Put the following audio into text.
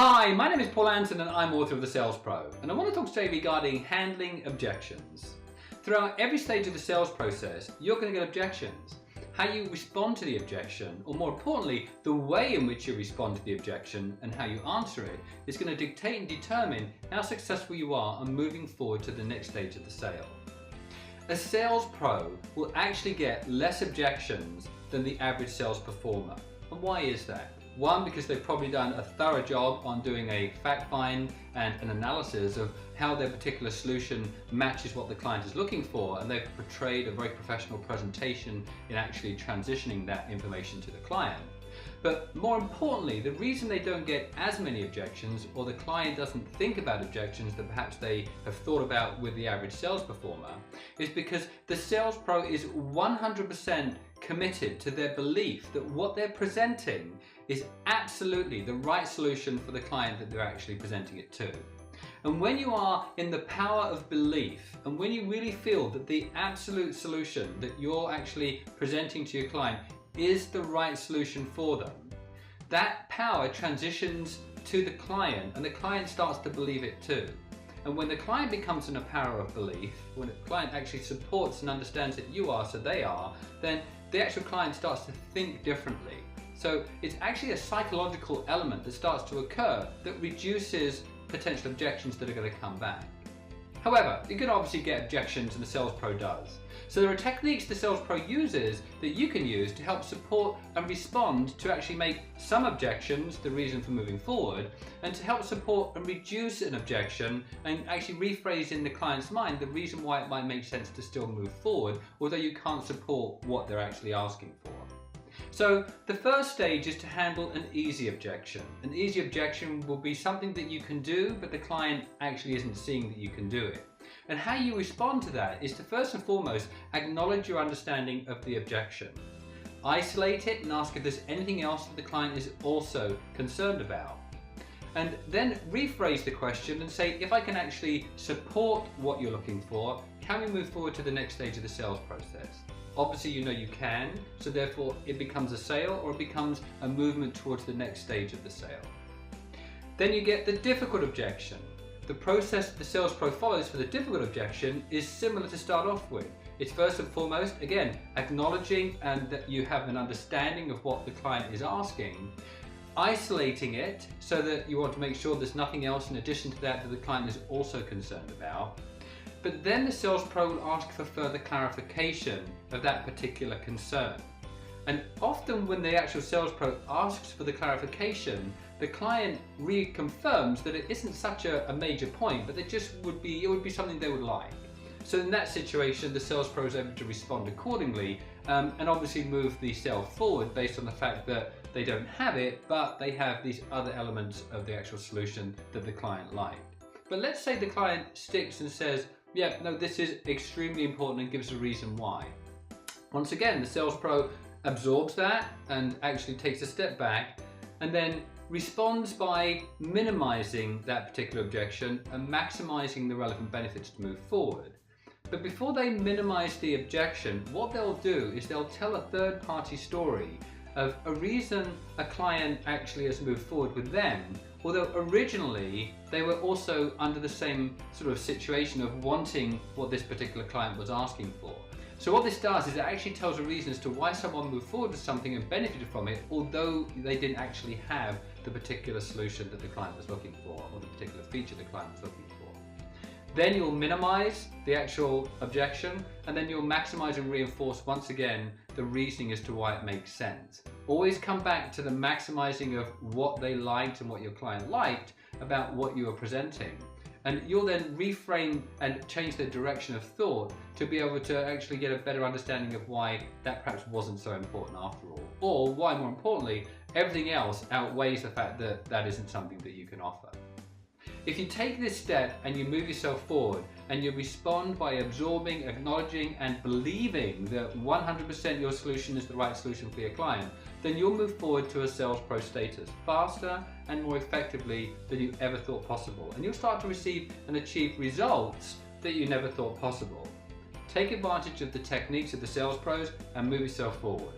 Hi, my name is Paul Anton and I'm author of The Sales Pro, and I want to talk today regarding handling objections. Throughout every stage of the sales process, you're going to get objections. How you respond to the objection, or more importantly, the way in which you respond to the objection and how you answer it, is going to dictate and determine how successful you are on moving forward to the next stage of the sale. A sales pro will actually get less objections than the average sales performer. And why is that? One, because they've probably done a thorough job on doing a fact find and an analysis of how their particular solution matches what the client is looking for, and they've portrayed a very professional presentation in actually transitioning that information to the client. But more importantly, the reason they don't get as many objections, or the client doesn't think about objections that perhaps they have thought about with the average sales performer, is because the sales pro is 100% committed to their belief that what they're presenting is absolutely the right solution for the client that they're actually presenting it to. And when you are in the power of belief, and when you really feel that the absolute solution that you're actually presenting to your client is the right solution for them, that power transitions to the client, and the client starts to believe it too. And when the client becomes in a power of belief, when the client actually supports and understands that you are, so they are, then the actual client starts to think differently. So it's actually a psychological element that starts to occur that reduces potential objections that are going to come back. However, you can obviously get objections, and the sales pro does. So there are techniques the sales pro uses that you can use to help support and respond to actually make some objections the reason for moving forward, and to help support and reduce an objection and actually rephrase in the client's mind the reason why it might make sense to still move forward, although you can't support what they're actually asking for. So the first stage is to handle an easy objection. An easy objection will be something that you can do, but the client actually isn't seeing that you can do it. And how you respond to that is to first and foremost acknowledge your understanding of the objection. Isolate it and ask if there's anything else that the client is also concerned about. And then rephrase the question and say, if I can actually support what you're looking for, can we move forward to the next stage of the sales process? Obviously you know you can, so therefore it becomes a sale, or it becomes a movement towards the next stage of the sale. Then you get the difficult objection. The process the sales pro follows for the difficult objection is similar to start off with. It's first and foremost, again, acknowledging and that you have an understanding of what the client is asking, isolating it so that you want to make sure there's nothing else in addition to that that the client is also concerned about. But then the sales pro will ask for further clarification of that particular concern. And often when the actual sales pro asks for the clarification, the client reconfirms that it isn't such a major point, but it would be something they would like. So in that situation, the sales pro is able to respond accordingly, and obviously move the sale forward based on the fact that they don't have it, but they have these other elements of the actual solution that the client liked. But let's say the client sticks and says, yeah, no, this is extremely important, and gives a reason why. Once again, the sales pro absorbs that and actually takes a step back, and then responds by minimizing that particular objection and maximizing the relevant benefits to move forward. But before they minimize the objection, what they'll do is they'll tell a third-party story of a reason a client actually has moved forward with them, although originally they were also under the same sort of situation of wanting what this particular client was asking for. So what this does is it actually tells a reason as to why someone moved forward with something and benefited from it, although they didn't actually have the particular solution that the client was looking for, or the particular feature the client was looking for. Then you'll minimize the actual objection, and then you'll maximize and reinforce once again the reasoning as to why it makes sense. Always come back to the maximizing of what they liked and what your client liked about what you were presenting. And you'll then reframe and change the direction of thought to be able to actually get a better understanding of why that perhaps wasn't so important after all. Or why, more importantly, everything else outweighs the fact that that isn't something that you can offer. If you take this step and you move yourself forward and you respond by absorbing, acknowledging and believing that 100% your solution is the right solution for your client, then you'll move forward to a sales pro status faster and more effectively than you ever thought possible. And you'll start to receive and achieve results that you never thought possible. Take advantage of the techniques of the sales pros and move yourself forward.